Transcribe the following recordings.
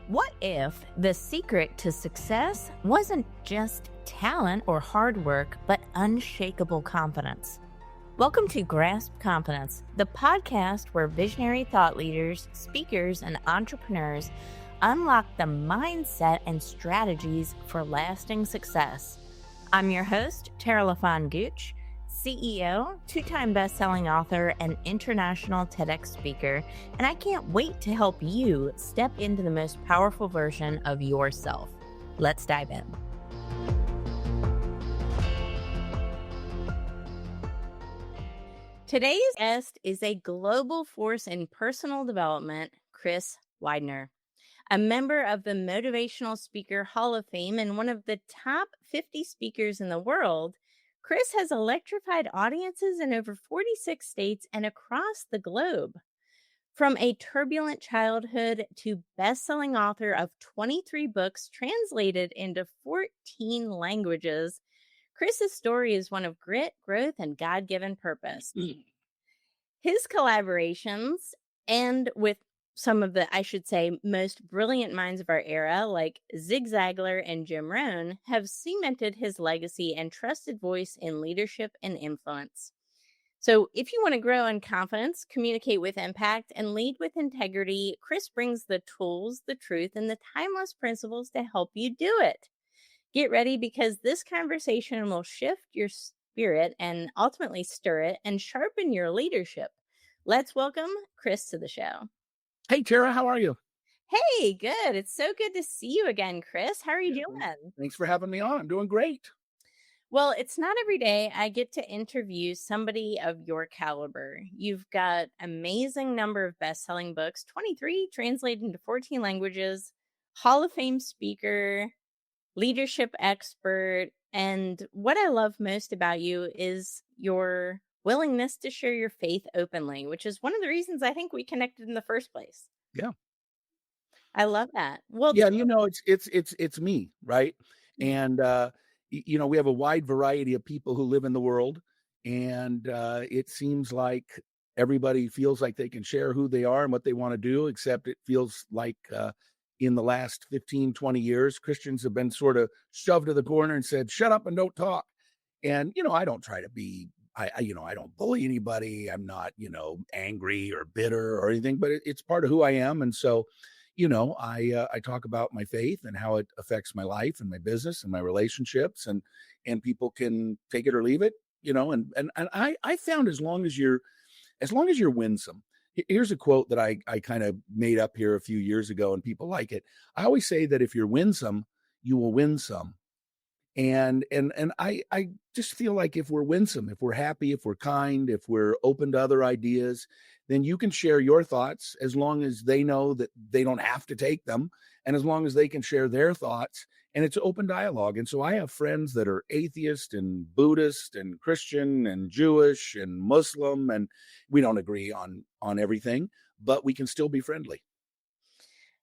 What if the secret to success wasn't just talent or hard work, but unshakable confidence? Welcome to Grasp Confidence, the podcast where visionary thought leaders, speakers, and entrepreneurs unlock the mindset and strategies for lasting success. I'm your host, Tara LaFawn Gooch, CEO, two-time best-selling author, and international TEDx speaker, and I can't wait to help you step into the most powerful version of yourself. Let's dive in. Today's guest is a global force in personal development, Chris Widener. A member of the Motivational Speaker Hall of Fame and one of the top 50 speakers in the world, Chris has electrified audiences in over 46 states and across the globe. From a turbulent childhood to best-selling author of 23 books translated into 14 languages, Chris's story is one of grit, growth, and God-given purpose. His collaborations, and with some of the, I should say, most brilliant minds of our era, like Zig Ziglar and Jim Rohn, have cemented his legacy and trusted voice in leadership and influence. So if you want to grow in confidence, communicate with impact, and lead with integrity, Chris brings the tools, the truth, and the timeless principles to help you do it. Get ready, because this conversation will shift your spirit and ultimately stir it and sharpen your leadership. Let's welcome Chris to the show. Hey, Tara, how are you? Hey, good. It's so good to see you again, Chris. How are you doing? Thanks for having me on. I'm doing great. Well, it's not every day I get to interview somebody of your caliber. You've got amazing number of best-selling books, 23 translated into 14 languages, Hall of Fame speaker, leadership expert. And what I love most about you is your willingness to share your faith openly, which is one of the reasons I think we connected in the first place. Yeah. I love that. Well, yeah, it's me, right? And we have a wide variety of people who live in the world, and it seems like everybody feels like they can share who they are and what they want to do, except it feels like in the last 15, 20 years, Christians have been sort of shoved to the corner and said, shut up and don't talk. And, I don't try to be, I don't bully anybody. I'm not, angry or bitter or anything, but it's part of who I am. And so, I talk about my faith and how it affects my life and my business and my relationships, and people can take it or leave it, and I found as long as you're winsome. Here's a quote that I kind of made up here a few years ago, and people like it. I always say that if you're winsome, you will win some. And I just feel like if we're winsome, if we're happy, if we're kind, if we're open to other ideas, then you can share your thoughts as long as they know that they don't have to take them, and as long as they can share their thoughts, and it's open dialogue. And so I have friends that are atheist and Buddhist and Christian and Jewish and Muslim, and we don't agree on everything, but we can still be friendly.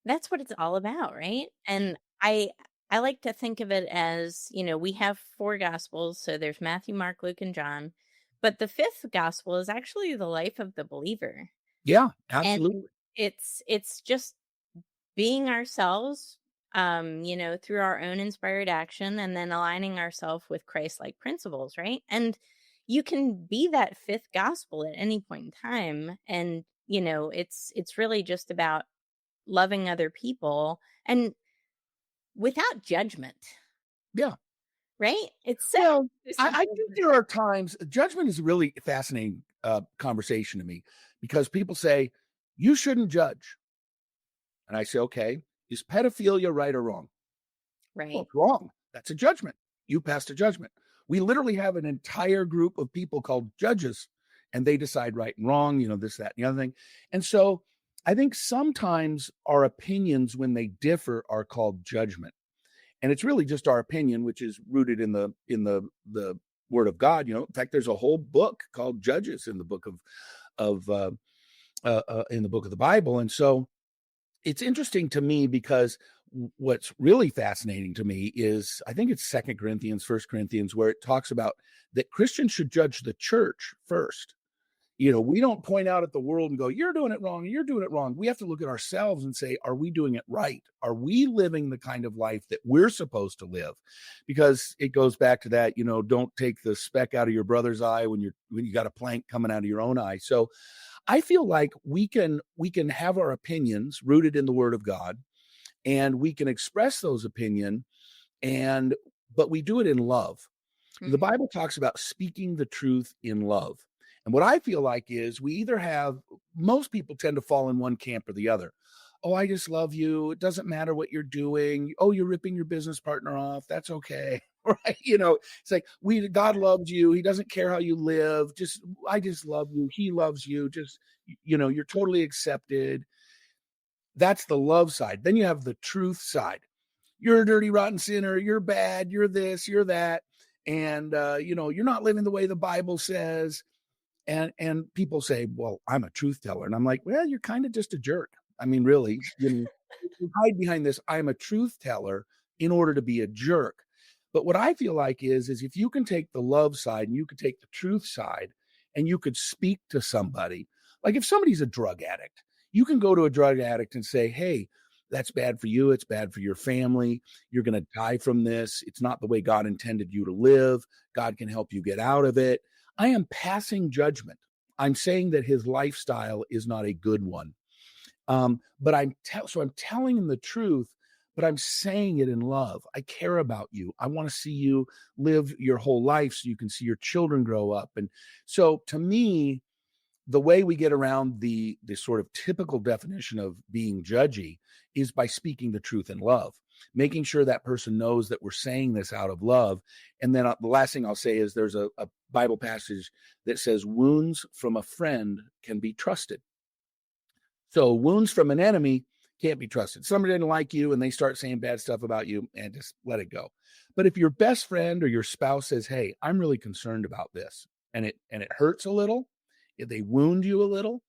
That's what it's all about, right? And I like to think of it as, we have 4 gospels. So there's Matthew, Mark, Luke, and John. But the 5th gospel is actually the life of the believer. Yeah, absolutely. And it's just being ourselves, through our own inspired action, and then aligning ourselves with Christ-like principles, right? And you can be that 5th gospel at any point in time. And, it's really just about loving other people and without judgment. Yeah. Right? It's so. I think there are times judgment is a really fascinating conversation to me, because people say you shouldn't judge. And I say, okay, is pedophilia right or wrong? Right. Well, it's wrong. That's a judgment. You passed a judgment. We literally have an entire group of people called judges, and they decide right and wrong, this, that, and the other thing. And so I think sometimes our opinions, when they differ, are called judgment. And it's really just our opinion, which is rooted in the Word of God. In fact, there's a whole book called Judges in the book of the Bible. And so it's interesting to me, because what's really fascinating to me is, I think it's 2 Corinthians, 1 Corinthians, where it talks about that Christians should judge the church first. We don't point out at the world and go, "You're doing it wrong, you're doing it wrong." We have to look at ourselves and say, "Are we doing it right? Are we living the kind of life that we're supposed to live?" Because it goes back to that, don't take the speck out of your brother's eye when you got a plank coming out of your own eye. So I feel like we can have our opinions rooted in the word of God, and we can express those opinion and but we do it in love. The Mhm. Bible talks about speaking the truth in love. And what I feel like is we either have most people tend to fall in one camp or the other. "Oh, I just love you. It doesn't matter what you're doing. Oh, you're ripping your business partner off. That's okay." Right? It's like we God loves you. He doesn't care how you live. I just love you. He loves you. You're totally accepted. That's the love side. Then you have the truth side. "You're a dirty, rotten sinner. You're bad. You're this, you're that. And, you're not living the way the Bible says." And people say, "Well, I'm a truth teller." And I'm like, "Well, you're kind of just a jerk." I mean, really, you hide behind this, "I'm a truth teller," in order to be a jerk. But what I feel like is if you can take the love side and you could take the truth side and you could speak to somebody, like if somebody's a drug addict, you can go to a drug addict and say, "Hey, that's bad for you. It's bad for your family. You're going to die from this. It's not the way God intended you to live. God can help you get out of it." I am passing judgment. I'm saying that his lifestyle is not a good one. But I'm telling him the truth, but I'm saying it in love. I care about you. I want to see you live your whole life so you can see your children grow up. And so to me, the way we get around the sort of typical definition of being judgy is by speaking the truth in love, making sure that person knows that we're saying this out of love. And then the last thing I'll say is there's a Bible passage that says wounds from a friend can be trusted. So wounds from an enemy can't be trusted. Somebody didn't like you and they start saying bad stuff about you, and just let it go. But if your best friend or your spouse says, "Hey, I'm really concerned about this," and it hurts a little, if they wound you a little,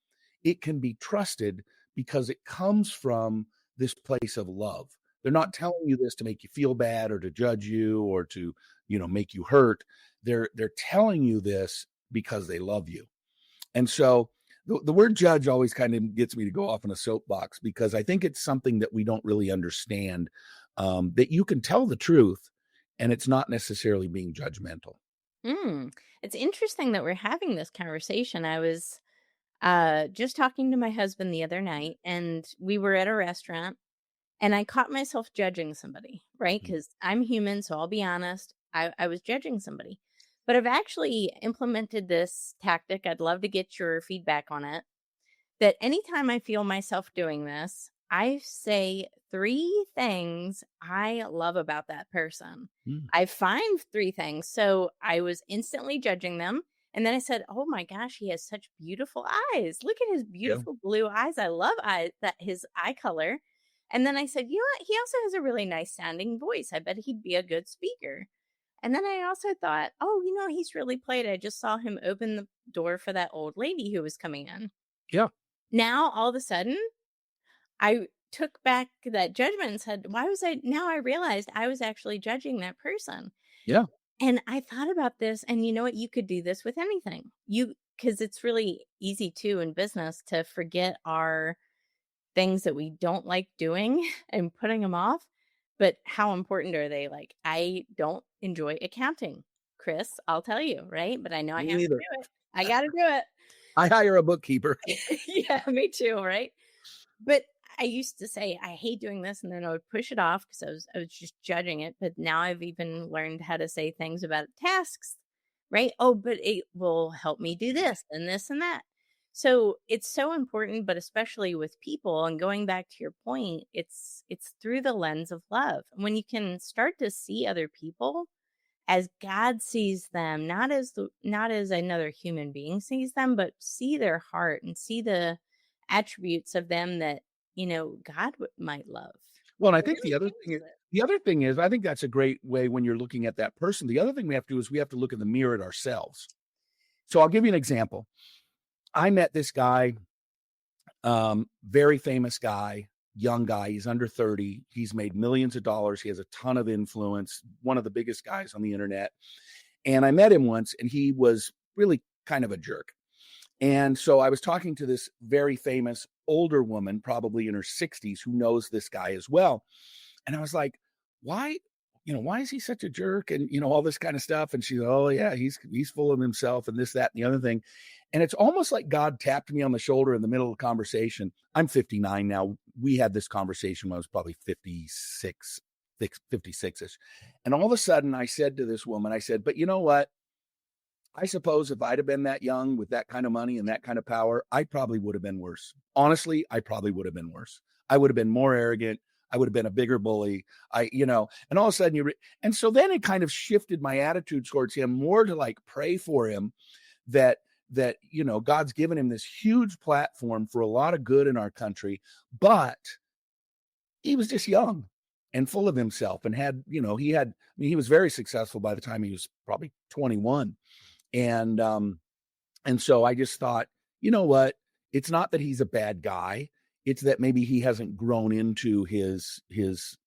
it can be trusted because it comes from this place of love. They're not telling you this to make you feel bad or to judge you or to, make you hurt. They're telling you this because they love you. And so the word judge always kind of gets me to go off in a soapbox because I think it's something that we don't really understand, that you can tell the truth and it's not necessarily being judgmental. Mm. It's interesting that we're having this conversation. I was just talking to my husband the other night, and we were at a restaurant, and I caught myself judging somebody, right? Mm. Because I'm human, so I'll be honest. I was judging somebody, but I've actually implemented this tactic. I'd love to get your feedback on it. That anytime I feel myself doing this, I say three things I love about that person. Mm. I find three things. So I was instantly judging them. And then I said, "Oh my gosh, he has such beautiful eyes. Look at his Yeah. beautiful blue eyes. I love his eye color." And then I said, "You know what? He also has a really nice sounding voice. I bet he'd be a good speaker." And then I also thought, "Oh, he's really played. I just saw him open the door for that old lady who was coming in." Yeah. Now, all of a sudden, I took back that judgment and said, "Why was I?" Now I realized I was actually judging that person. Yeah. And I thought about this, and you know what? You could do this with anything. Because it's really easy too in business to forget our things that we don't like doing and putting them off. But how important are they? Like, I don't enjoy accounting, Chris, I'll tell you, right? But I know I Me have to neither. do it. I got to do I hire a bookkeeper. it. Yeah, me too, right? But I used to say, "I hate doing this," and then I would push it off because I was just judging it. But now I've even learned how to say things about tasks, right? "Oh, but it will help me do this and that." So it's so important, but especially with people, and going back to your point, it's through the lens of love. When you can start to see other people as God sees them, not as another human being sees them, but see their heart and see the attributes of them that, God might love. Well, and I It think really changes it. the other thing is I think that's a great way when you're looking at that person. The other thing we have to do is we have to look in the mirror at ourselves. So I'll give you an example. I met this guy, very famous guy, young guy. He's under 30. He's made millions of dollars. He has a ton of influence, one of the biggest guys on the internet. And I met him once and he was really kind of a jerk. And so I was talking to this very famous older woman, probably in her 60s, who knows this guy as well. And I was like, why, why is he such a jerk? And, all this kind of stuff. And she's, oh yeah, he's full of himself and this, that, and the other thing. And it's almost like God tapped me on the shoulder in the middle of the conversation. I'm 59 now. We had this conversation when I was probably 56-ish. And all of a sudden I said to this woman, I said, but you know what? I suppose if I'd have been that young with that kind of money and that kind of power, I probably would have been worse. Honestly, I probably would have been worse. I would have been more arrogant. I would have been a bigger bully. And all of a sudden and so then it kind of shifted my attitude towards him more to like pray for him that God's given him this huge platform for a lot of good in our country, but he was just young and full of himself and had, he was very successful by the time he was probably 21. And so I just thought, you know what? It's not that he's a bad guy. It's that maybe he hasn't grown into his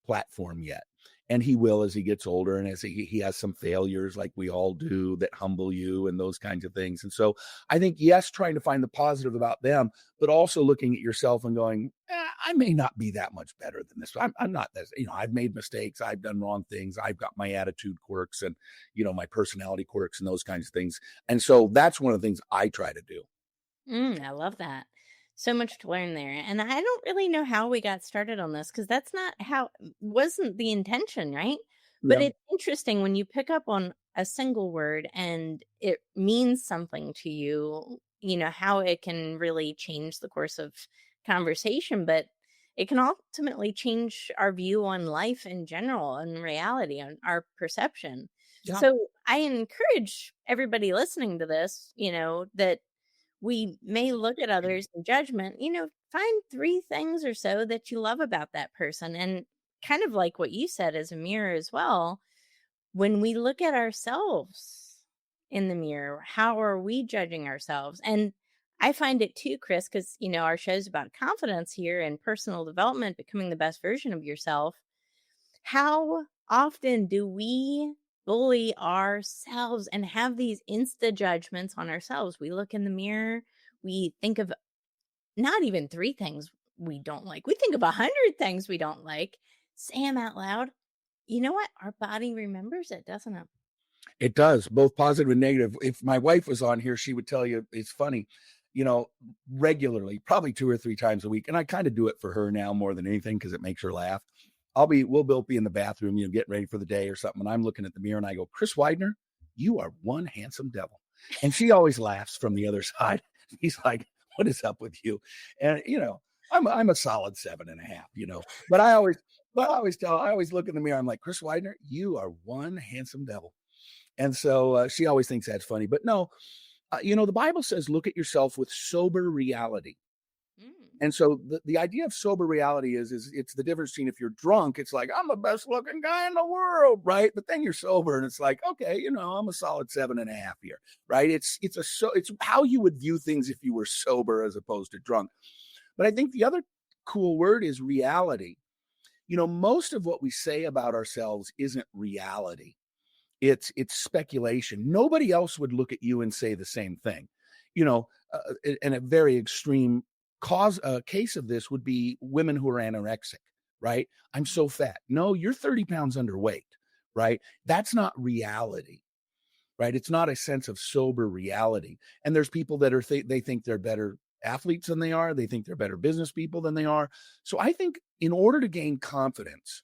platform yet. And he will as he gets older and as he has some failures like we all do that humble you and those kinds of things. And so I think, yes, trying to find the positive about them, but also looking at yourself and going, I may not be that much better than this. I'm not that, I've made mistakes. I've done wrong things. I've got my attitude quirks and, my personality quirks and those kinds of things. And so that's one of the things I try to do. I love that. So much to learn there. And I don't really know how we got started on this because that's not how, wasn't the intention, right? But Yeah. it's interesting when you pick up on a single word and it means something to you, how it can really change the course of conversation, but it can ultimately change our view on life in general and reality, on our perception. Yeah. So I encourage everybody listening to this, that we may look at others in judgment, find 3 things or so that you love about that person. And kind of like what you said as a mirror as well, when we look at ourselves in the mirror, how are we judging ourselves? And I find it too, Chris, because, our show's about confidence here and personal development, becoming the best version of yourself. How often do we bully ourselves and have these insta judgments on ourselves? We look in the mirror, we think of not even 3 things we don't like. We think of 100 things we don't like. Say 'em out loud. You know what? Our body remembers it, doesn't it? It does, both positive and negative. If my wife was on here, she would tell you it's funny, you know, regularly, probably 2 or 3 times a week. And I kind of do it for her now more than anything because it makes her laugh. We'll both be in the bathroom, getting ready for the day or something. And I'm looking at the mirror and I go, Chris Widener, you are one handsome devil. And she always laughs from the other side. He's like, what is up with you? And, I'm a solid 7.5, but I always look in the mirror. I'm like, Chris Widener, you are one handsome devil. And so she always thinks that's funny. But no, the Bible says, look at yourself with sober reality. Mm. And so the idea of sober reality is it's the difference between if you're drunk, it's like, I'm the best looking guy in the world, right? But then you're sober and it's like, okay, I'm a solid 7.5 here, right? It's how you would view things if you were sober as opposed to drunk. But I think the other cool word is reality. Most of what we say about ourselves isn't reality. It's speculation. Nobody else would look at you and say the same thing. And a very extreme case of this would be women who are anorexic, right? I'm so fat. No, you're 30 pounds underweight, right? That's not reality, right? It's not a sense of sober reality. And there's people that they think they're better athletes than they are. They think they're better business people than they are. So I think in order to gain confidence,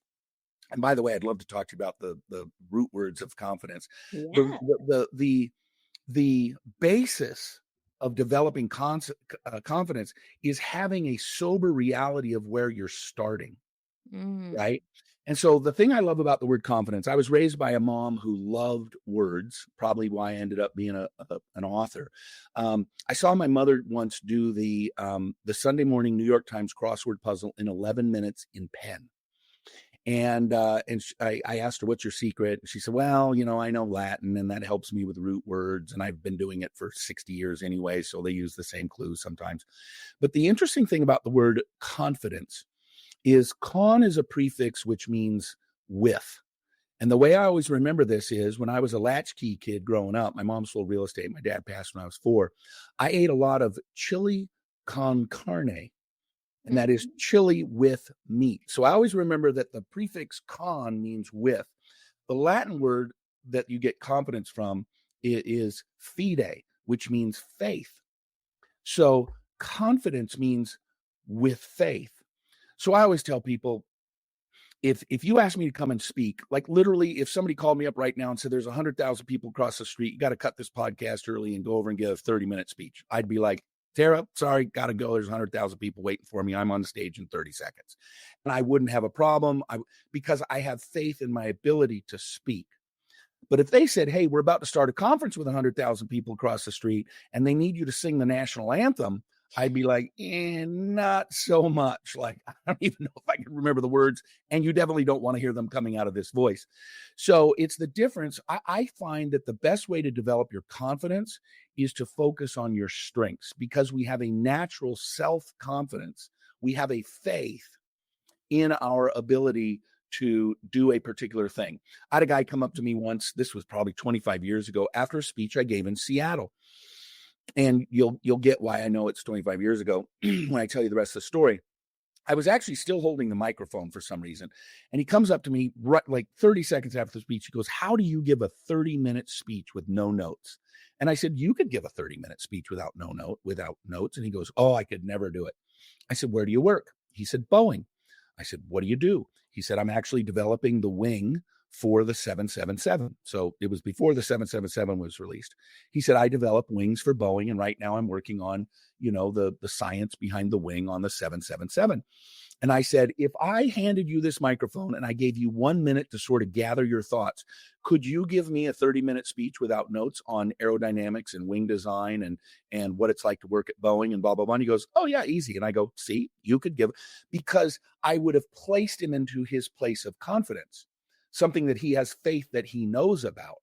and by the way, I'd love to talk to you about the root words of confidence. Yeah. The basis of developing confidence is having a sober reality of where you're starting, Mm. right? And so the thing I love about the word confidence, I was raised by a mom who loved words, probably why I ended up being an author. I saw my mother once do the Sunday morning New York Times crossword puzzle in 11 minutes in pen. And I asked her, what's your secret? And she said, well, I know Latin and that helps me with root words. And I've been doing it for 60 years anyway. So they use the same clues sometimes. But the interesting thing about the word confidence is con is a prefix, which means with. And the way I always remember this is when I was a latchkey kid growing up, my mom sold real estate. My dad passed when I was 4. I ate a lot of chili con carne, and that is Mhm. chili with meat. So I always remember that the prefix con means with. The Latin word that you get confidence from is fide, which means faith. So confidence means with faith. So I always tell people, if you ask me to come and speak, like literally, if somebody called me up right now and said there's 100,000 people across the street, you got to cut this podcast early and go over and give a 30-minute speech, I'd be like, Tara, sorry, got to go. There's 100,000 people waiting for me. I'm on the stage in 30 seconds. And I wouldn't have a problem because I have faith in my ability to speak. But if they said, hey, we're about to start a conference with 100,000 people across the street and they need you to sing the national anthem, I'd be like, not so much. Like, I don't even know if I can remember the words. And you definitely don't want to hear them coming out of this voice. So it's the difference. I find that the best way to develop your confidence is to focus on your strengths because we have a natural self confidence. We have a faith in our ability to do a particular thing. I had a guy come up to me once, this was probably 25 years ago, after a speech I gave in Seattle. And you'll get why I know it's 25 years ago when I tell you the rest of the story. I was actually still holding the microphone for some reason. And he comes up to me right like 30 seconds after the speech. He goes, how do you give a 30-minute speech with no notes? And I said, you could give a 30-minute speech without notes. And he goes, oh, I could never do it. I said, where do you work? He said, Boeing. I said, what do you do? He said, I'm actually developing the wing for the 777. So it was before the 777 was released. He said, I develop wings for Boeing. And right now I'm working on, the science behind the wing on the 777. And I said, if I handed you this microphone and I gave you 1 minute to sort of gather your thoughts, could you give me a 30-minute speech without notes on aerodynamics and wing design and what it's like to work at Boeing and blah, blah, blah? And he goes, oh, yeah, easy. And I go, see, you could give, because I would have placed him into his place of confidence, something that he has faith that he knows about.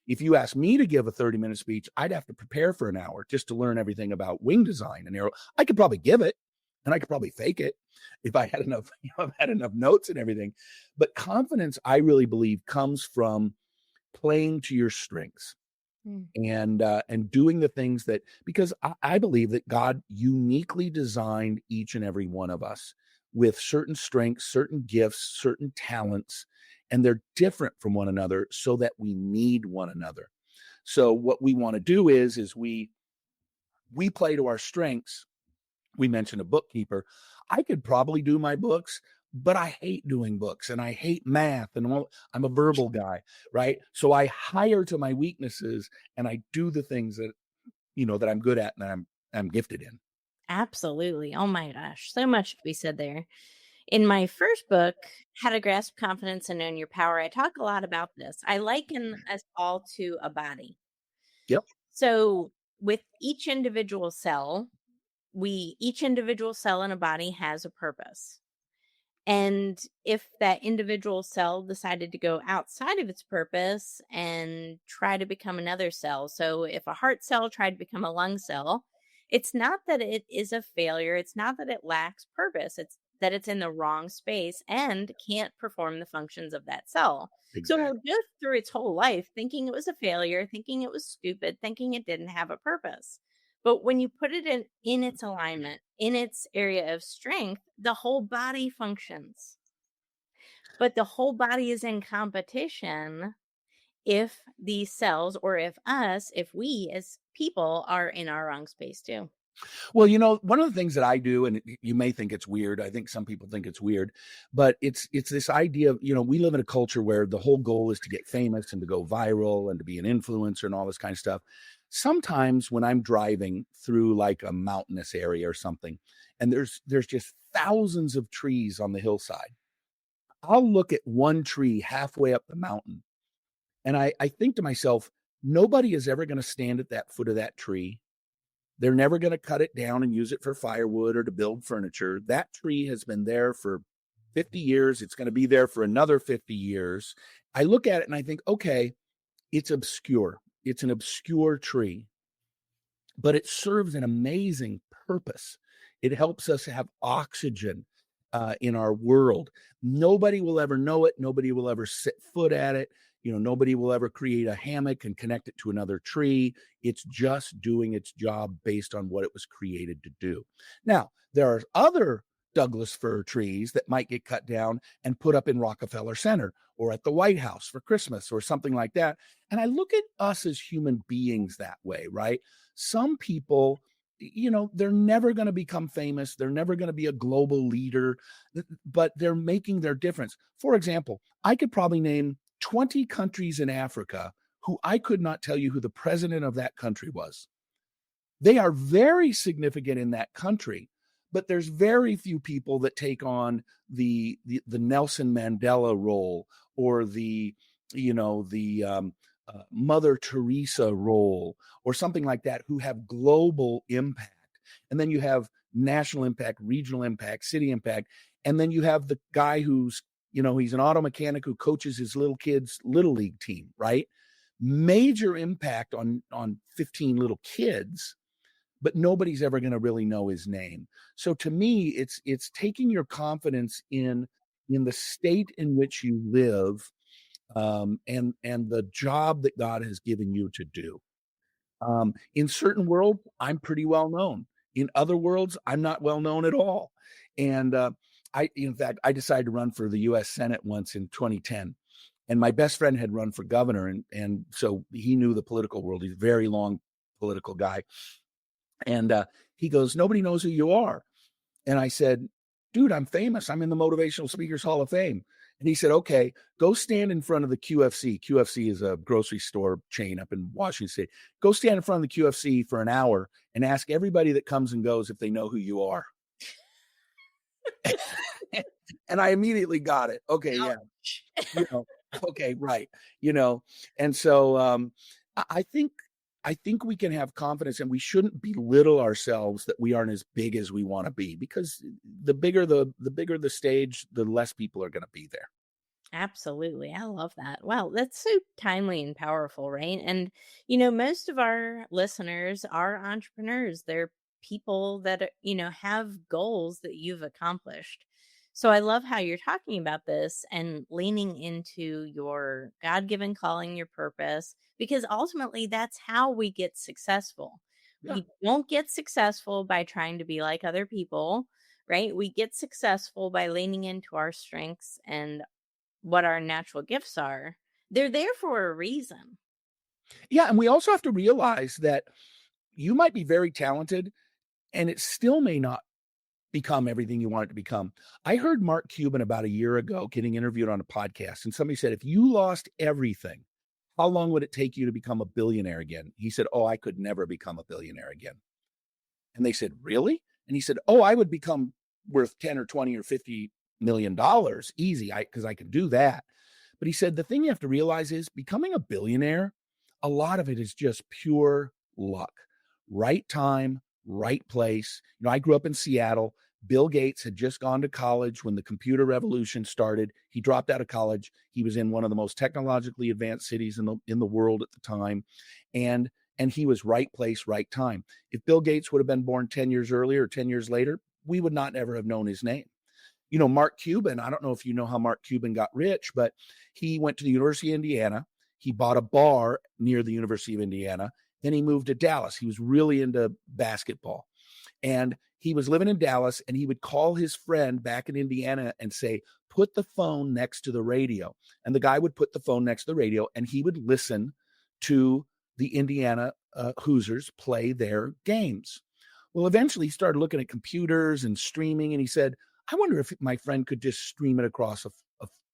If you ask me to give a 30-minute speech, I'd have to prepare for an hour just to learn everything about wing design and aero. I could probably give it and I could probably fake it if I had enough, had enough notes and everything. But confidence, I really believe, comes from playing to your strengths Mm. and doing the things that, because I believe that God uniquely designed each and every one of us with certain strengths, certain gifts, certain talents, and they're different from one another so that we need one another. So what we want to do is we play to our strengths. We mentioned a bookkeeper. I could probably do my books, but I hate doing books and I hate math and I'm a verbal guy, right? So I hire to my weaknesses and I do the things that I'm good at and I'm gifted in. Absolutely. Oh my gosh. So much to be said there. In my first book, How to Grasp Confidence and Own Your Power, I talk a lot about this. I liken us all to a body. Yep. So, with each individual cell in a body has a purpose. And if that individual cell decided to go outside of its purpose and try to become another cell, so if a heart cell tried to become a lung cell, it's not that it is a failure. It's not that it lacks purpose. It's that it's in the wrong space and can't perform the functions of that cell. So it'll Exactly. go through its whole life thinking it was a failure, thinking it was stupid, thinking it didn't have a purpose. But when you put it in its alignment, in its area of strength, the whole body functions. But the whole body is in competition if these cells or if we as people are in our wrong space too. Well, one of the things that I do, and you may think it's weird. I think some people think it's weird, but it's this idea of, we live in a culture where the whole goal is to get famous and to go viral and to be an influencer and all this kind of stuff. Sometimes when I'm driving through like a mountainous area or something, and there's just thousands of trees on the hillside, I'll look at one tree halfway up the mountain, and I think to myself, nobody is ever going to stand at that foot of that tree. They're never going to cut it down and use it for firewood or to build furniture. That tree has been there for 50 years. It's going to be there for another 50 years. I look at it and I think, okay, it's obscure. It's an obscure tree, but it serves an amazing purpose. It helps us have oxygen. in our world. Nobody will ever know it. Nobody will ever set foot at it. Nobody will ever create a hammock and connect it to another tree. It's just doing its job based on what it was created to do. Now, there are other Douglas fir trees that might get cut down and put up in Rockefeller Center or at the White House for Christmas or something like that. And I look at us as human beings that way, right? Some people, they're never going to become famous. They're never going to be a global leader, but they're making their difference. For example, I could probably name 20 countries in Africa who I could not tell you who the president of that country was. They are very significant in that country, but there's very few people that take on the Nelson Mandela role or the Mother Teresa role or something like that who have global impact. And then you have national impact, regional impact, city impact. And then you have the guy who's, he's an auto mechanic who coaches his little kids' little league team, right? Major impact on 15 little kids, but nobody's ever going to really know his name. So to me, it's taking your confidence in the state in which you live, and the job that God has given you to do. In certain worlds, I'm pretty well known. In other worlds, I'm not well known at all. And in fact, I decided to run for the U.S. Senate once in 2010. And my best friend had run for governor, and so he knew the political world. He's a very long political guy. And he goes, "Nobody knows who you are." And I said, "Dude, I'm famous. I'm in the Motivational Speakers Hall of Fame." And he said, "Okay, go stand in front of the QFC." QFC is a grocery store chain up in Washington State. "Go stand in front of the QFC for an hour and ask everybody that comes and goes if they know who you are." And I immediately got it. Okay, yeah. Ouch. You know, okay, right. You know, and so I think we can have confidence, and we shouldn't belittle ourselves that we aren't as big as we want to be, because the bigger the stage, the less people are going to be there. Absolutely. I love that. Wow, that's so timely and powerful, right? And, most of our listeners are entrepreneurs. They're people that, have goals that you've accomplished. So I love how you're talking about this and leaning into your God given calling, your purpose, because ultimately that's how we get successful. Yeah. We don't get successful by trying to be like other people, right? We get successful by leaning into our strengths and what our natural gifts are. They're there for a reason. Yeah, and we also have to realize that you might be very talented and it still may not become everything you want it to become. I heard Mark Cuban about a year ago getting interviewed on a podcast, and somebody said, "If you lost everything, how long would it take you to become a billionaire again?" He said, "Oh, I could never become a billionaire again." And they said, "Really?" And he said, "Oh, I would become worth 10 or 20 or 50 million dollars easy, because I can do that." But he said, the thing you have to realize is becoming a billionaire, a lot of it is just pure luck. Right time, right place. I grew up in Seattle. Bill Gates had just gone to college when the computer revolution started. He dropped out of college. He was in one of the most technologically advanced cities in the world at the time. And he was right place, right time. If Bill Gates would have been born 10 years earlier or 10 years later, we would not ever have known his name. Mark Cuban, I don't know if you know how Mark Cuban got rich, but he went to the University of Indiana. He bought a bar near the University of Indiana. Then he moved to Dallas. He was really into basketball. And he was living in Dallas, and he would call his friend back in Indiana and say, "Put the phone next to the radio." And the guy would put the phone next to the radio, and he would listen to the Indiana Hoosiers play their games. Well, eventually he started looking at computers and streaming, and he said, "I wonder if my friend could just stream it across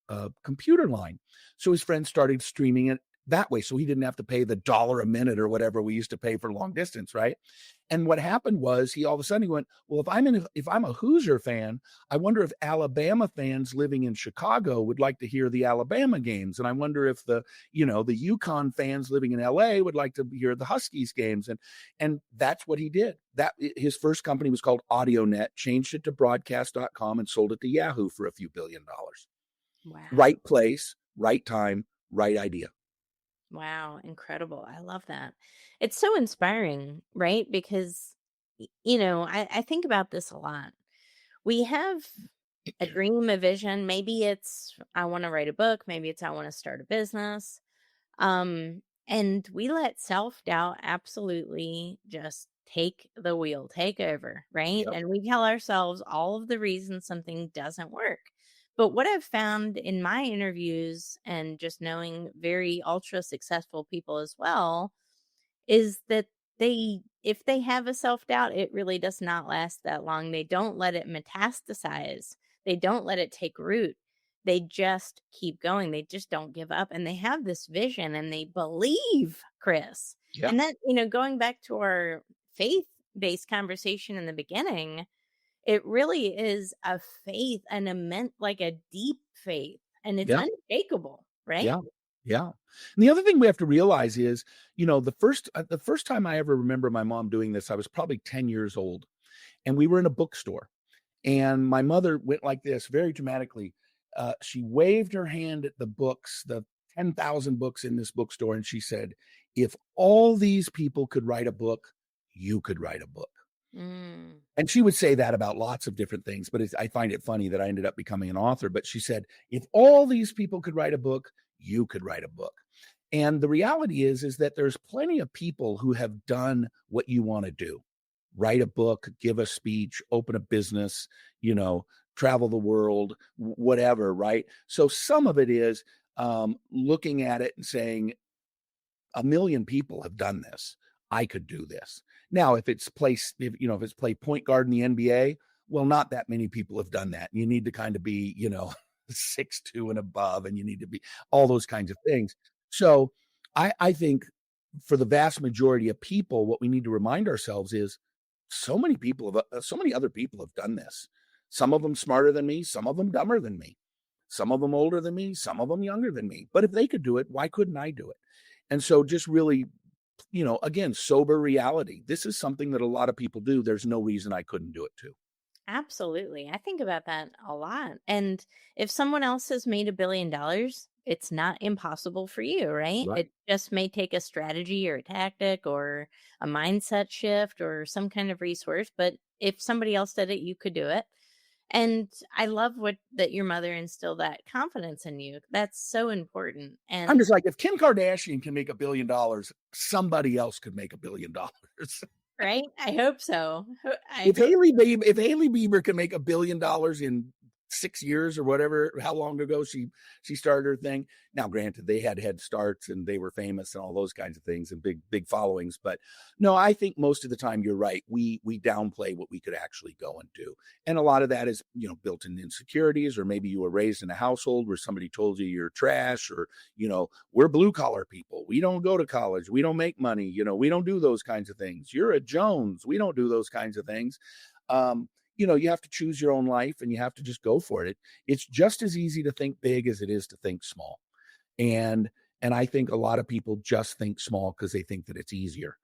a computer line." So his friend started streaming it that way, so he didn't have to pay the dollar a minute or whatever we used to pay for long distance, right? And what happened was, he all of a sudden he went, "Well, if I'm a Hoosier fan, I wonder if Alabama fans living in Chicago would like to hear the Alabama games, and I wonder if the Yukon fans living in LA would like to hear the Huskies games." And that's what he did. That his first company was called AudioNet, changed it to broadcast.com, and sold it to Yahoo for a few $1 billion. Wow. Right place, right time, right idea. Wow. Incredible. I love that. It's so inspiring, right? Because, I think about this a lot. We have a dream, a vision. Maybe it's I want to write a book, maybe it's I want to start a business. And we let self-doubt absolutely just take the wheel, take over, right? Yep. And we tell ourselves all of the reasons something doesn't work. But what I've found in my interviews and just knowing very ultra successful people as well is that if they have a self-doubt, it really does not last that long. They don't let it metastasize. They don't let it take root. They just keep going. They just don't give up, and they have this vision and they believe, Chris. Yeah. And that, going back to our faith-based conversation in the beginning, it really is a faith, an immense, like a deep faith, and it's Yeah. unshakable, right? Yeah. Yeah. And the other thing we have to realize is, the first time I ever remember my mom doing this, I was probably 10 years old, and we were in a bookstore. And my mother went like this very dramatically. She waved her hand at the books, the 10,000 books in this bookstore, and she said, "If all these people could write a book, you could write a book." Mm. And she would say that about lots of different things, but I find it funny that I ended up becoming an author. But she said, "If all these people could write a book, you could write a book." And the reality is that there's plenty of people who have done what you want to do: write a book, give a speech, open a business, you know, travel the world, whatever, right? So some of it is looking at it and saying, a million people have done this. I could do this. Now, if it's play point guard in the NBA, well, not that many people have done that. You need to kind of be, 6'2" and above, and you need to be all those kinds of things. So I think for the vast majority of people, what we need to remind ourselves is so many other people have done this. Some of them smarter than me, some of them dumber than me, some of them older than me, some of them younger than me. But if they could do it, why couldn't I do it? And so just really, again, sober reality. This is something that a lot of people do. There's no reason I couldn't do it too. Absolutely. I think about that a lot. And if someone else has made $1 billion, it's not impossible for you, right? It Right. just may take a strategy or a tactic or a mindset shift or some kind of resource. But if somebody else did it, you could do it. And I love what that your mother instilled that confidence in you. That's so important. I'm And just like, if Kim Kardashian can make $1 billion, somebody else could make $1 billion. right, I hope so. I If hope. Haley Bieber can make $1 billion in 6 years or whatever, how long ago she started her thing. Now, granted, they had head starts and they were famous and all those kinds of things and big followings. But no, I think most of the time you're right. We downplay what we could actually go and do. And a lot of that is, built-in insecurities, or maybe you were raised in a household where somebody told you you're trash, or, we're blue collar people. We don't go to college. We don't make money. We don't do those kinds of things. You're a Jones. We don't do those kinds of things. Um, you have to choose your own life and you have to just go for it. It's just as easy to think big as it is to think small. And I think a lot of people just think small because they think that it's easier.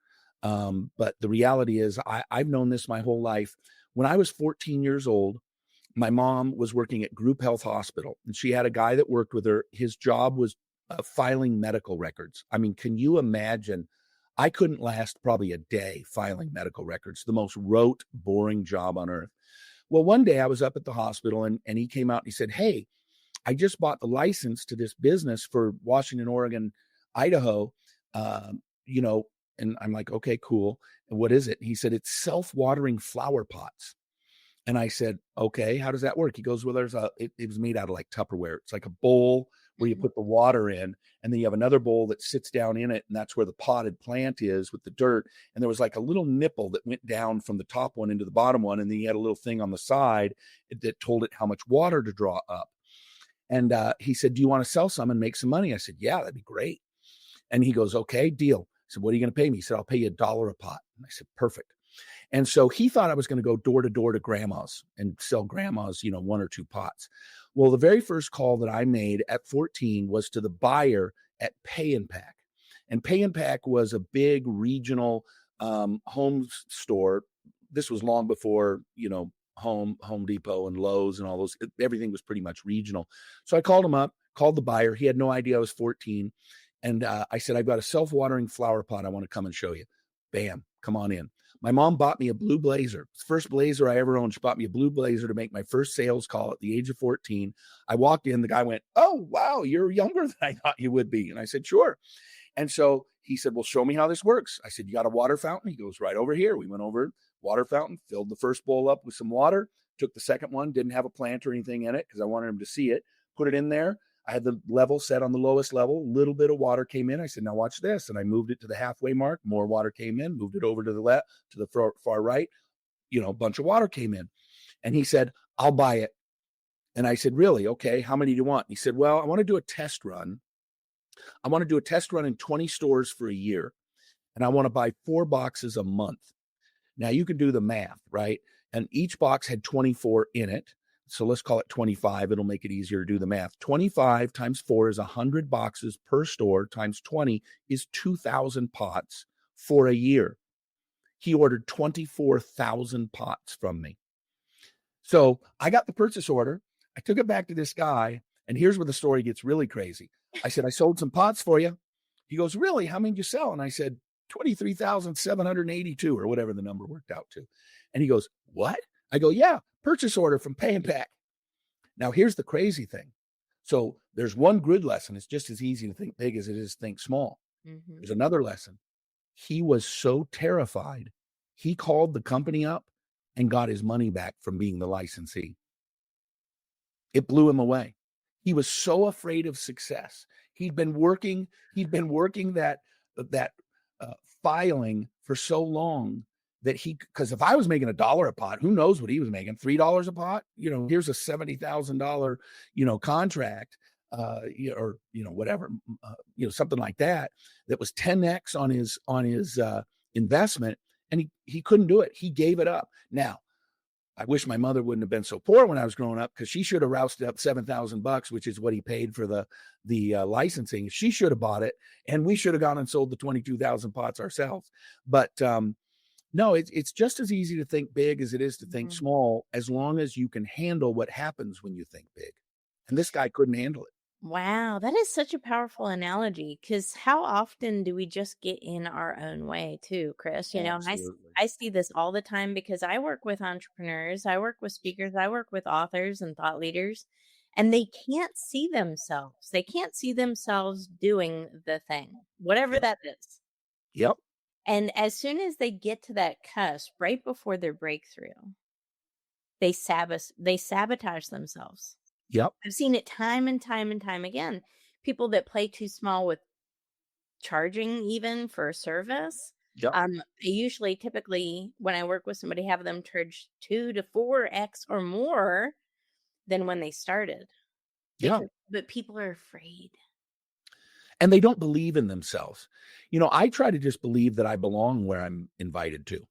But the reality is I've known this my whole life. When I was 14 years old, my mom was working at Group Health Hospital, and she had a guy that worked with her. His job was filing medical records. I mean, can you imagine? I couldn't last probably a day filing medical records, the most rote, boring job on earth. Well, one day I was up at the hospital, and he came out and he said, "Hey, I just bought the license to this business for Washington, Oregon, Idaho." Um, you know, and I'm like, "Okay, cool. And what is it?" And he said, "It's self-watering flower pots." And I said, "Okay, how does that work?" He goes, "Well, it was made out of like Tupperware. It's like a bowl where you Mhm. put the water in, and then you have another bowl that sits down in it, and that's where the potted plant is with the dirt. And there was like a little nipple that went down from the top one into the bottom one, and then you had a little thing on the side that told it how much water to draw up." And he said, "Do you want to sell some and make some money?" I said, "Yeah, that'd be great." And he goes, "Okay, deal." I said, "What are you going to pay me?" He said, "I'll pay you $1 a pot." And I said, "Perfect." And so he thought I was going to go door to door to grandmas and sell grandmas, one or two pots. Well, the very first call that I made at 14 was to the buyer at Pay and Pack. And Pay and Pack was a big regional home store. This was long before, Home Depot and Lowe's and all those. Everything was pretty much regional. So I called him up, called the buyer. He had no idea I was 14. And I said, "I've got a self-watering flower pot. I want to come and show you." Bam, come on in. My mom bought me a blue blazer. First blazer I ever owned. She bought me a blue blazer to make my first sales call at the age of 14. I walked in, the guy went, "Oh, wow, you're younger than I thought you would be." And I said, "Sure." And so he said, "Well, show me how this works." I said, "You got a water fountain?" He goes, "Right over here." We went over, water fountain, filled the first bowl up with some water, took the second one, didn't have a plant or anything in it because I wanted him to see it, put it in there. I had the level set on the lowest level. A little bit of water came in. I said, "Now watch this." And I moved it to the halfway mark. More water came in, moved it over to the left, to the far right. A bunch of water came in. And he said, "I'll buy it." And I said, "Really? Okay. How many do you want?" And he said, "Well, I want to do a test run. I want to do a test run in 20 stores for a year. And I want to buy 4 boxes a month." Now you can do the math, right? And each box had 24 in it. So let's call it 25. It'll make it easier to do the math. 25 times 4 is 100 boxes per store times 20 is 2,000 pots for a year. He ordered 24,000 pots from me. So I got the purchase order. I took it back to this guy. And here's where the story gets really crazy. I said, "I sold some pots for you." He goes, "Really? How many did you sell?" And I said, 23,782 or whatever the number worked out to. And he goes, "What?" I go, "Yeah, purchase order from Pay and Pack." Now, here's the crazy thing. So there's one grid lesson. It's just as easy to think big as it is to think small. Mhm. There's another lesson. He was so terrified. He called the company up and got his money back from being the licensee. It blew him away. He was so afraid of success. He'd been working that uh, filing for so long that because if I was making $1 a pot, who knows what he was making? $3 a pot? Here's a $70,000, contract, or whatever, something like that. That was 10x on his investment, and he couldn't do it. He gave it up. Now, I wish my mother wouldn't have been so poor when I was growing up, because she should have rousted up $7,000, which is what he paid for the licensing. She should have bought it, and we should have gone and sold the 22,000 pots ourselves. But no, it's just as easy to think big as it is to think Mhm. small, as long as you can handle what happens when you think big. And this guy couldn't handle it. Wow, that is such a powerful analogy, because how often do we just get in our own way too, Chris? Absolutely. I see this all the time because I work with entrepreneurs, I work with speakers, I work with authors and thought leaders, and they can't see themselves. They can't see themselves doing the thing, whatever Yep. that is. Yep. And as soon as they get to that cusp, right before their breakthrough, they sabotage themselves. Yep. I've seen it time and time and time again. People that play too small with charging even for a service. Yep. I usually typically when I work with somebody have them charge 2 to 4x or more than when they started. Yeah. But people are afraid. And they don't believe in themselves. I try to just believe that I belong where I'm invited to.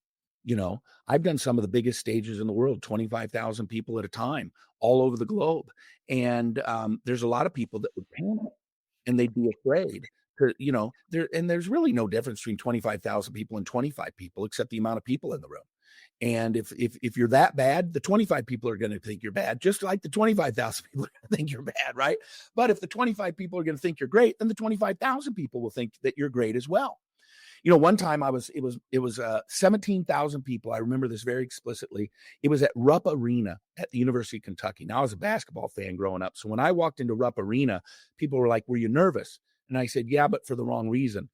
I've done some of the biggest stages in the world, 25,000 people at a time, all over the globe. And there's a lot of people that would panic, and they'd be afraid. There's really no difference between 25,000 people and 25 people, except the amount of people in the room. And if you're that bad, the 25 people are going to think you're bad, just like the 25,000 people are going to think you're bad, right? But if the 25 people are going to think you're great, then the 25,000 people will think that you're great as well. One time it was 17,000 people. I remember this very explicitly. It was at Rupp Arena at the University of Kentucky. Now, I was a basketball fan growing up. So when I walked into Rupp Arena, people were like, "Were you nervous?" And I said, "Yeah, but for the wrong reason."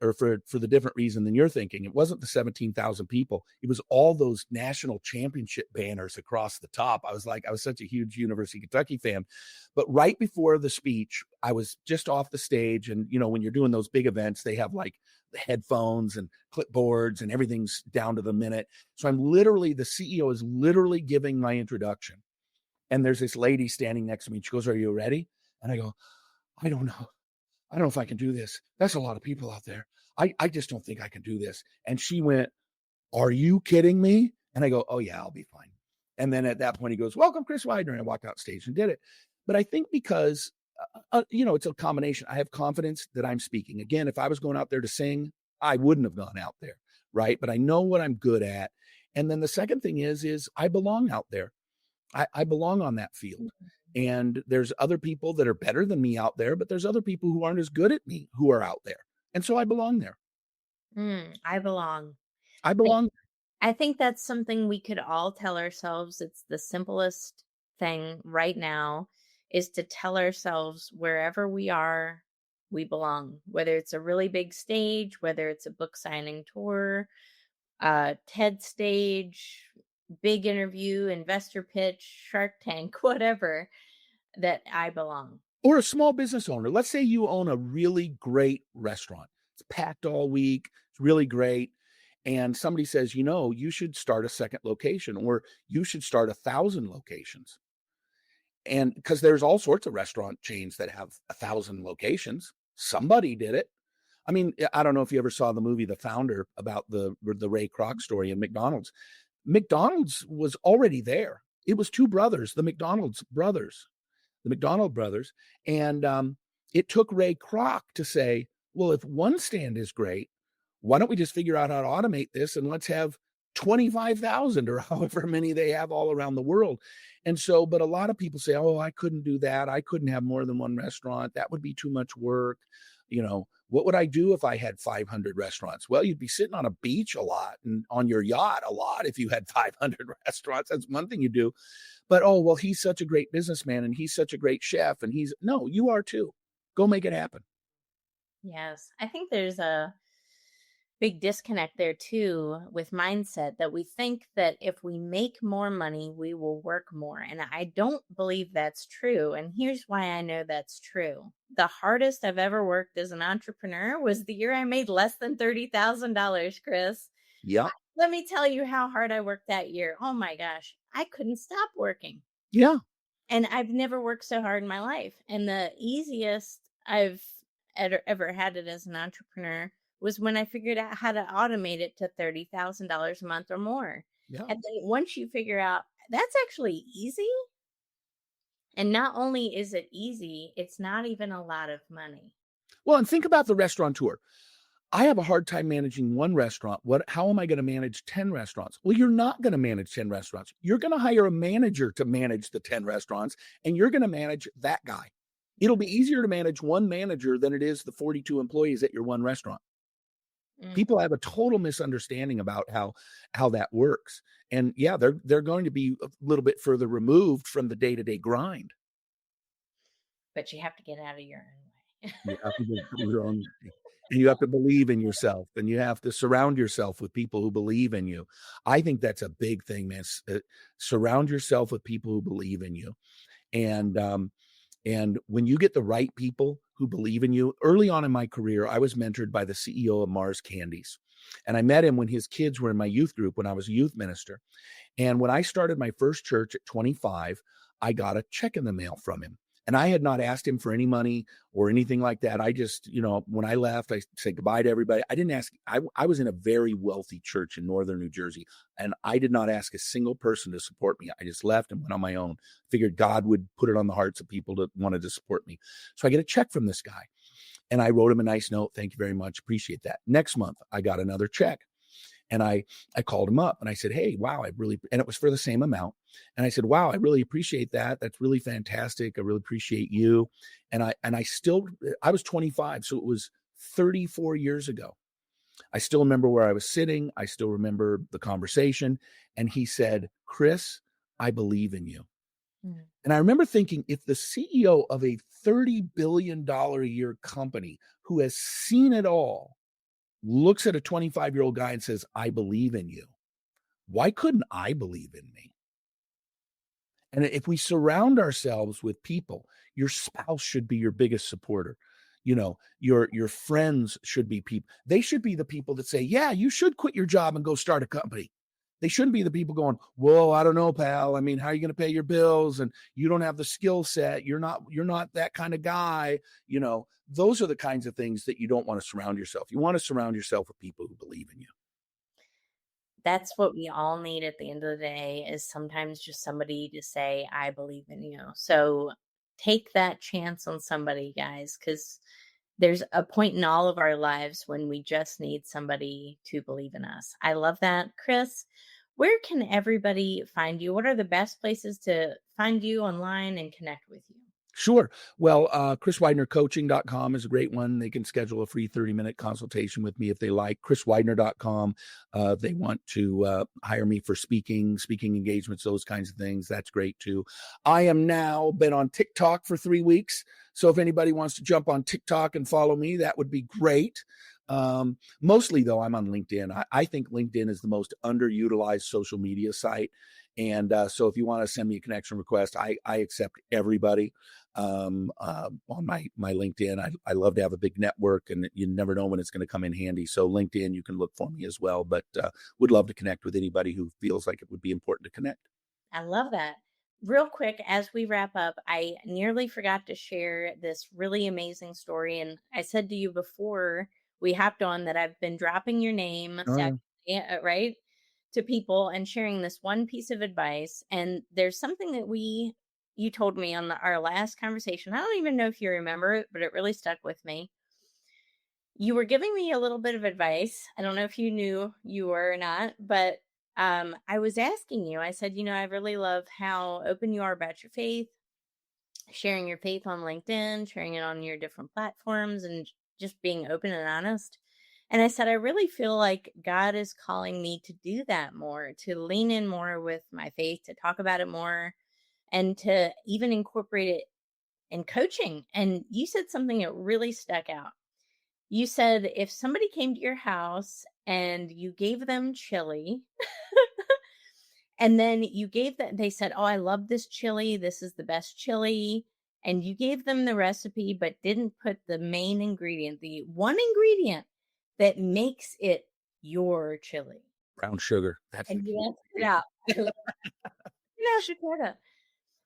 Or for the different reason than you're thinking. It wasn't the 17,000 people. It was all those national championship banners across the top. I was such a huge University of Kentucky fan. But right before the speech, I was just off the stage. And, when you're doing those big events, they have like the headphones and clipboards and everything's down to the minute. So the CEO is literally giving my introduction. And there's this lady standing next to me. She goes, "Are you ready?" And I go, "I don't know. I don't know if I can do this. That's a lot of people out there. I just don't think I can do this." And she went, "Are you kidding me?" And I go, "Oh yeah, I'll be fine." And then at that point he goes, "Welcome, Chris Widener." And I walked out stage and did it. But I think because, it's a combination. I have confidence that I'm speaking. Again, if I was going out there to sing, I wouldn't have gone out there. Right. But I know what I'm good at. And then the second thing is I belong out there. I belong on that field. And there's other people that are better than me out there, but there's other people who aren't as good at me who are out there. And so I belong there. I belong. I I belong. I think that's something we could all tell ourselves. It's the simplest thing right now is to tell ourselves wherever we are, we belong. Whether it's a really big stage, whether it's a book signing tour, TED stage, big interview, investor pitch, Shark Tank, whatever, that I belong. Or a small business owner. Let's say you own a really great restaurant. It's packed all week. It's really great. And somebody says, you should start a second location or you should start 1,000 locations. And because there's all sorts of restaurant chains that have 1,000 locations. Somebody did it. I mean, I don't know if you ever saw the movie The Founder about the Ray Kroc story in McDonald's. McDonald's was already there. It was two brothers, the McDonald brothers. And it took Ray Kroc to say, well, if one stand is great, why don't we just figure out how to automate this and let's have 25,000 or however many they have all around the world. And so, but a lot of people say, oh, I couldn't do that. I couldn't have more than one restaurant. That would be too much work. What would I do if I had 500 restaurants? Well, you'd be sitting on a beach a lot and on your yacht a lot if you had 500 restaurants. That's one thing you do. But, oh, well, he's such a great businessman and he's such a great chef. And no, you are too. Go make it happen. Yes. I think there's a big disconnect there too with mindset that we think that if we make more money, we will work more. And I don't believe that's true. And here's why I know that's true. The hardest I've ever worked as an entrepreneur was the year I made less than $30,000, Chris. Yeah. Let me tell you how hard I worked that year. Oh my gosh. I couldn't stop working. Yeah. And I've never worked so hard in my life. And the easiest I've ever had it as an entrepreneur was when I figured out how to automate it to $30,000 a month or more. Yeah. And then once you figure out that's actually easy, and not only is it easy, it's not even a lot of money. Well, and think about the restaurateur. I have a hard time managing one restaurant. How am I going to manage 10 restaurants? Well, you're not going to manage 10 restaurants. You're going to hire a manager to manage the 10 restaurants, and you're going to manage that guy. It'll be easier to manage one manager than it is the 42 employees at your one restaurant. Mm. People have a total misunderstanding about how that works. And yeah, they're going to be a little bit further removed from the day-to-day grind. But you have to get out of your own way. You have to do your own, and you have to believe in yourself, and you have to surround yourself with people who believe in you. I think that's a big thing, man. Surround yourself with people who believe in you. And when you get the right people who believe in you, early on in my career, I was mentored by the CEO of Mars Candies. And I met him when his kids were in my youth group when I was a youth minister. And when I started my first church at 25, I got a check in the mail from him. And I had not asked him for any money or anything like that. I just, when I left, I said goodbye to everybody. I didn't ask. I was in a very wealthy church in northern New Jersey, and I did not ask a single person to support me. I just left and went on my own. Figured God would put it on the hearts of people that wanted to support me. So I get a check from this guy, and I wrote him a nice note. Thank you very much. Appreciate that. Next month, I got another check. And I called him up and I said, hey, wow, and it was for the same amount. And I said, wow, I really appreciate that. That's really fantastic. I really appreciate you. And I was 25. So it was 34 years ago. I still remember where I was sitting. I still remember the conversation. And he said, Chris, I believe in you. Mm. And I remember thinking, if the CEO of a $30 billion a year company who has seen it all looks at a 25-year-old guy and says, I believe in you, why couldn't I believe in me? And if we surround ourselves with people, your spouse should be your biggest supporter. Your friends should be people. They should be the people that say, yeah, you should quit your job and go start a company. They shouldn't be the people going, whoa, I don't know, pal. I mean, how are you going to pay your bills? And you don't have the skill set. You're not that kind of guy. Those are the kinds of things that you don't want to surround yourself. You want to surround yourself with people who believe in you. That's what we all need at the end of the day, is sometimes just somebody to say, I believe in you. So take that chance on somebody, guys, because there's a point in all of our lives when we just need somebody to believe in us. I love that. Chris, where can everybody find you? What are the best places to find you online and connect with you? Sure. Well, chriswidenercoaching.com is a great one. They can schedule a free 30-minute consultation with me if they like. chriswidener.com. If they want to hire me for speaking engagements, those kinds of things, that's great too. I am now been on TikTok for 3 weeks. So if anybody wants to jump on TikTok and follow me, that would be great. Mostly though, I'm on LinkedIn. I think LinkedIn is the most underutilized social media site. And so if you want to send me a connection request, I accept everybody on my LinkedIn. I love to have a big network, and you never know when it's going to come in handy. So LinkedIn, you can look for me as well, but would love to connect with anybody who feels like it would be important to connect. I love that. Real quick, as we wrap up, I nearly forgot to share this really amazing story. And I said to you before we hopped on that I've been dropping your name, Oh, yeah. right, to people and sharing this one piece of advice. And there's something that you told me on our last conversation. I don't even know if you remember it, but it really stuck with me. You were giving me a little bit of advice. I don't know if you knew you were or not, but I was asking you, I said, I really love how open you are about your faith, sharing your faith on LinkedIn, sharing it on your different platforms, and just being open and honest. And I said, I really feel like God is calling me to do that more, to lean in more with my faith, to talk about it more, and to even incorporate it in coaching. And you said something that really stuck out. You said if somebody came to your house and you gave them chili, and then you gave that, they said, "Oh, I love this chili. This is the best chili." And you gave them the recipe, but didn't put the main ingredient, the one ingredient that makes it your chili. Brown sugar. That's the And key. you answered it out. Dakota.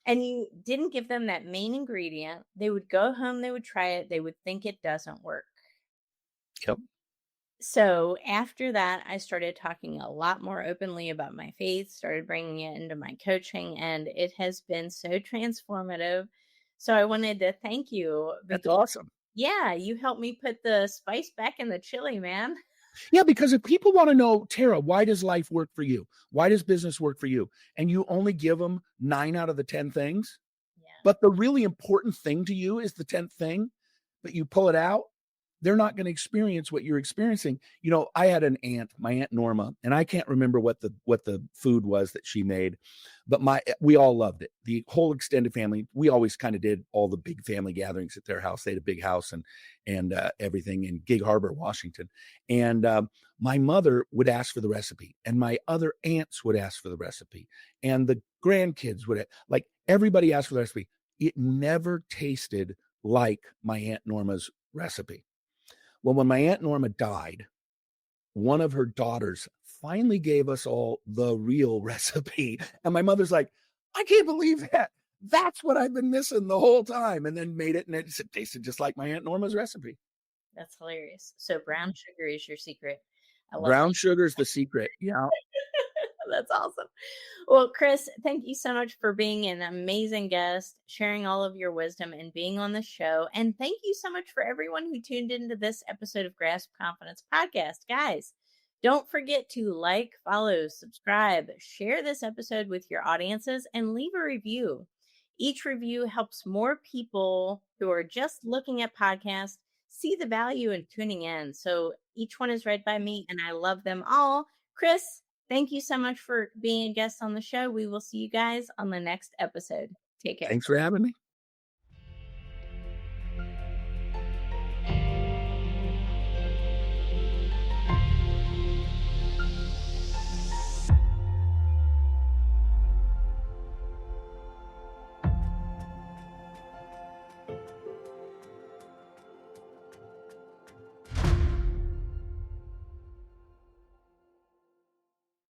And you didn't give them that main ingredient. They would go home, they would try it, they would think it doesn't work. Yep. So after that, I started talking a lot more openly about my faith, started bringing it into my coaching, and it has been so transformative. So I wanted to thank you That's because, awesome. yeah, you helped me put the spice back in the chili, man. Yeah, because if people want to know, Tara, why does life work for you? Why does business work for you? And you only give them 9 out of the 10 things, Yeah. but the really important thing to you is the 10th thing, but you pull it out, they're not going to experience what you're experiencing. I had an aunt, my aunt Norma, and I can't remember what the food was that she made, but we all loved it. The whole extended family, we always kind of did all the big family gatherings at their house. They had a big house and everything in Gig Harbor, Washington. And my mother would ask for the recipe, and my other aunts would ask for the recipe, and the grandkids would like everybody asked for the recipe. It never tasted like my Aunt Norma's recipe. Well, when my Aunt Norma died, one of her daughters finally gave us all the real recipe. And my mother's like, I can't believe that. That's what I've been missing the whole time. And then made it, and it tasted just like my Aunt Norma's recipe. That's hilarious. So brown sugar is your secret. I love Brown sugar's the secret. Yeah. That's awesome. Well, Chris, thank you so much for being an amazing guest, sharing all of your wisdom and being on the show. And thank you so much for everyone who tuned into this episode of Grasp Confidence Podcast. Guys, don't forget to like, follow, subscribe, share this episode with your audiences, and leave a review. Each review helps more people who are just looking at podcasts see the value in tuning in. So each one is read by me, and I love them all. Chris, thank you so much for being a guest on the show. We will see you guys on the next episode. Take care. Thanks for having me.